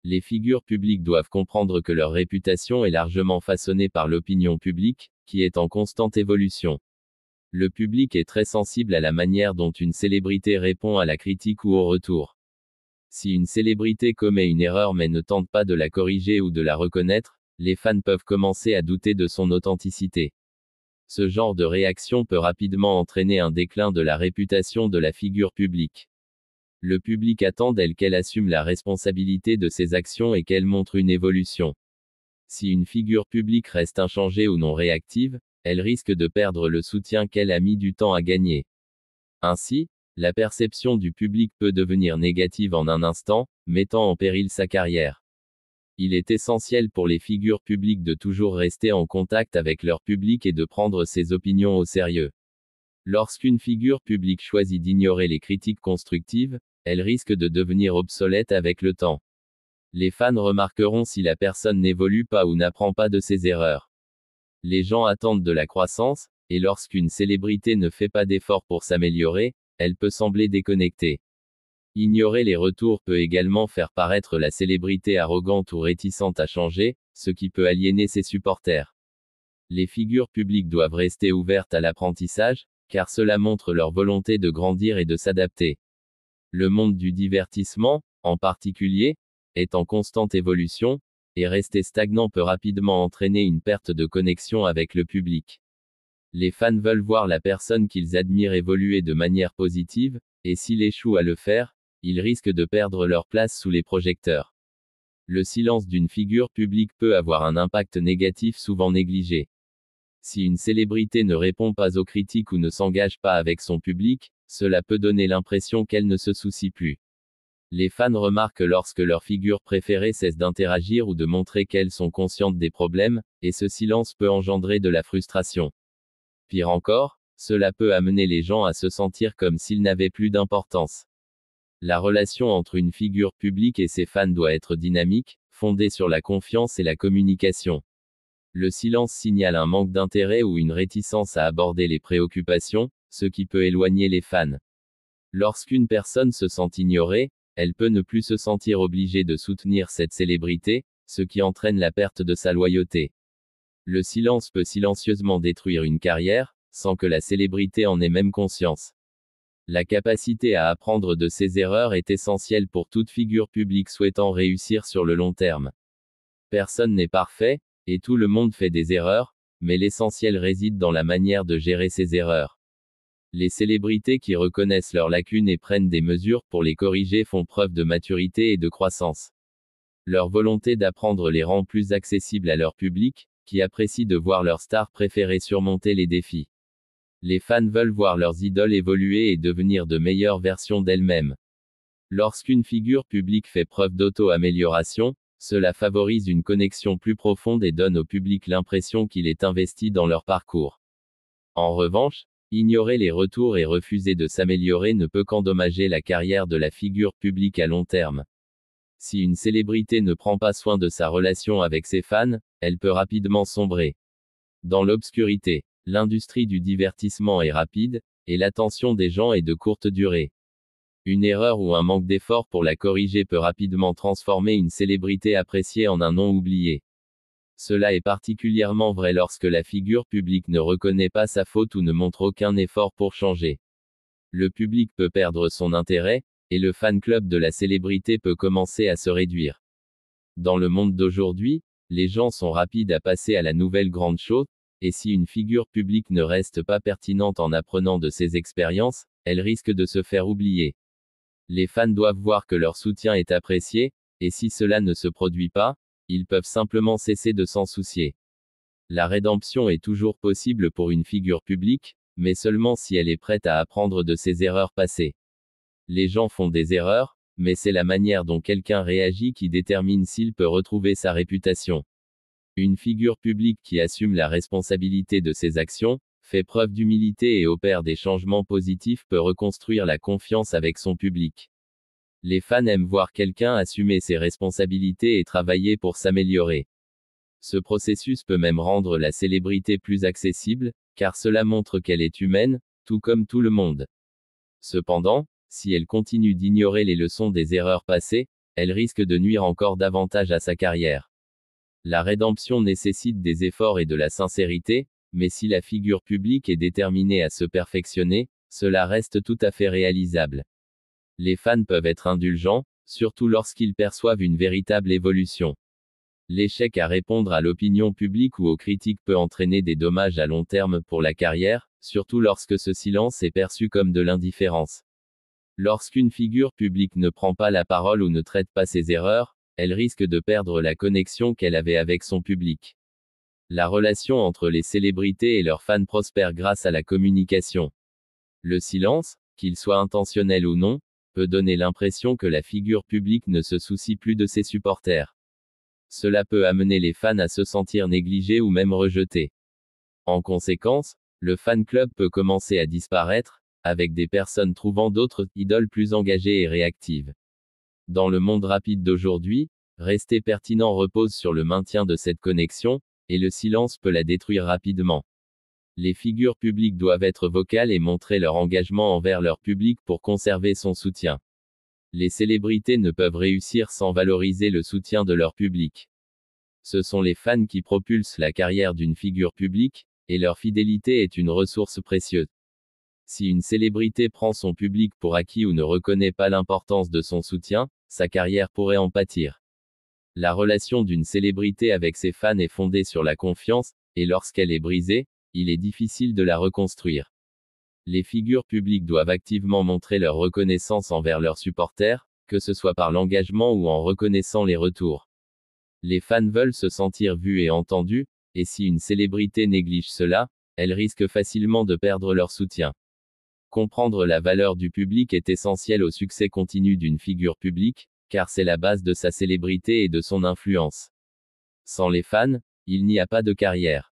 Les figures publiques doivent comprendre que leur réputation est largement façonnée par l'opinion publique, qui est en constante évolution. Le public est très sensible à la manière dont une célébrité répond à la critique ou au retour. Si une célébrité commet une erreur mais ne tente pas de la corriger ou de la reconnaître, les fans peuvent commencer à douter de son authenticité. Ce genre de réaction peut rapidement entraîner un déclin de la réputation de la figure publique. Le public attend d'elle qu'elle assume la responsabilité de ses actions et qu'elle montre une évolution. Si une figure publique reste inchangée ou non réactive, elle risque de perdre le soutien qu'elle a mis du temps à gagner. Ainsi, la perception du public peut devenir négative en un instant, mettant en péril sa carrière. Il est essentiel pour les figures publiques de toujours rester en contact avec leur public et de prendre ses opinions au sérieux. Lorsqu'une figure publique choisit d'ignorer les critiques constructives, elle risque de devenir obsolète avec le temps. Les fans remarqueront si la personne n'évolue pas ou n'apprend pas de ses erreurs. Les gens attendent de la croissance, et lorsqu'une célébrité ne fait pas d'efforts pour s'améliorer, elle peut sembler déconnectée. Ignorer les retours peut également faire paraître la célébrité arrogante ou réticente à changer, ce qui peut aliéner ses supporters. Les figures publiques doivent rester ouvertes à l'apprentissage, car cela montre leur volonté de grandir et de s'adapter. Le monde du divertissement, en particulier, est en constante évolution, et rester stagnant peut rapidement entraîner une perte de connexion avec le public. Les fans veulent voir la personne qu'ils admirent évoluer de manière positive, et s'il échoue à le faire, ils risquent de perdre leur place sous les projecteurs. Le silence d'une figure publique peut avoir un impact négatif souvent négligé. Si une célébrité ne répond pas aux critiques ou ne s'engage pas avec son public, cela peut donner l'impression qu'elle ne se soucie plus. Les fans remarquent lorsque leur figure préférée cesse d'interagir ou de montrer qu'elles sont conscientes des problèmes, et ce silence peut engendrer de la frustration. Pire encore, cela peut amener les gens à se sentir comme s'ils n'avaient plus d'importance. La relation entre une figure publique et ses fans doit être dynamique, fondée sur la confiance et la communication. Le silence signale un manque d'intérêt ou une réticence à aborder les préoccupations, ce qui peut éloigner les fans. Lorsqu'une personne se sent ignorée, elle peut ne plus se sentir obligée de soutenir cette célébrité, ce qui entraîne la perte de sa loyauté. Le silence peut silencieusement détruire une carrière, sans que la célébrité en ait même conscience. La capacité à apprendre de ses erreurs est essentielle pour toute figure publique souhaitant réussir sur le long terme. Personne n'est parfait, et tout le monde fait des erreurs, mais l'essentiel réside dans la manière de gérer ces erreurs. Les célébrités qui reconnaissent leurs lacunes et prennent des mesures pour les corriger font preuve de maturité et de croissance. Leur volonté d'apprendre les rend plus accessibles à leur public, qui apprécie de voir leurs stars préférées surmonter les défis. Les fans veulent voir leurs idoles évoluer et devenir de meilleures versions d'elles-mêmes. Lorsqu'une figure publique fait preuve d'auto-amélioration, cela favorise une connexion plus profonde et donne au public l'impression qu'il est investi dans leur parcours. En revanche, ignorer les retours et refuser de s'améliorer ne peut qu'endommager la carrière de la figure publique à long terme. Si une célébrité ne prend pas soin de sa relation avec ses fans, elle peut rapidement sombrer dans l'obscurité. L'industrie du divertissement est rapide, et l'attention des gens est de courte durée. Une erreur ou un manque d'effort pour la corriger peut rapidement transformer une célébrité appréciée en un nom oublié. Cela est particulièrement vrai lorsque la figure publique ne reconnaît pas sa faute ou ne montre aucun effort pour changer. Le public peut perdre son intérêt, et le fan club de la célébrité peut commencer à se réduire. Dans le monde d'aujourd'hui, les gens sont rapides à passer à la nouvelle grande chose, et si une figure publique ne reste pas pertinente en apprenant de ses expériences, elle risque de se faire oublier. Les fans doivent voir que leur soutien est apprécié, et si cela ne se produit pas, ils peuvent simplement cesser de s'en soucier. La rédemption est toujours possible pour une figure publique, mais seulement si elle est prête à apprendre de ses erreurs passées. Les gens font des erreurs, mais c'est la manière dont quelqu'un réagit qui détermine s'il peut retrouver sa réputation. Une figure publique qui assume la responsabilité de ses actions, fait preuve d'humilité et opère des changements positifs peut reconstruire la confiance avec son public. Les fans aiment voir quelqu'un assumer ses responsabilités et travailler pour s'améliorer. Ce processus peut même rendre la célébrité plus accessible, car cela montre qu'elle est humaine, tout comme tout le monde. Cependant, si elle continue d'ignorer les leçons des erreurs passées, elle risque de nuire encore davantage à sa carrière. La rédemption nécessite des efforts et de la sincérité, mais si la figure publique est déterminée à se perfectionner, cela reste tout à fait réalisable. Les fans peuvent être indulgents, surtout lorsqu'ils perçoivent une véritable évolution. L'échec à répondre à l'opinion publique ou aux critiques peut entraîner des dommages à long terme pour la carrière, surtout lorsque ce silence est perçu comme de l'indifférence. Lorsqu'une figure publique ne prend pas la parole ou ne traite pas ses erreurs, elle risque de perdre la connexion qu'elle avait avec son public. La relation entre les célébrités et leurs fans prospère grâce à la communication. Le silence, qu'il soit intentionnel ou non, peut donner l'impression que la figure publique ne se soucie plus de ses supporters. Cela peut amener les fans à se sentir négligés ou même rejetés. En conséquence, le fan club peut commencer à disparaître, avec des personnes trouvant d'autres idoles plus engagées et réactives. Dans le monde rapide d'aujourd'hui, rester pertinent repose sur le maintien de cette connexion, et le silence peut la détruire rapidement. Les figures publiques doivent être vocales et montrer leur engagement envers leur public pour conserver son soutien. Les célébrités ne peuvent réussir sans valoriser le soutien de leur public. Ce sont les fans qui propulsent la carrière d'une figure publique, et leur fidélité est une ressource précieuse. Si une célébrité prend son public pour acquis ou ne reconnaît pas l'importance de son soutien, sa carrière pourrait en pâtir. La relation d'une célébrité avec ses fans est fondée sur la confiance, et lorsqu'elle est brisée, il est difficile de la reconstruire. Les figures publiques doivent activement montrer leur reconnaissance envers leurs supporters, que ce soit par l'engagement ou en reconnaissant les retours. Les fans veulent se sentir vus et entendus, et si une célébrité néglige cela, elle risque facilement de perdre leur soutien. Comprendre la valeur du public est essentiel au succès continu d'une figure publique, car c'est la base de sa célébrité et de son influence. Sans les fans, il n'y a pas de carrière.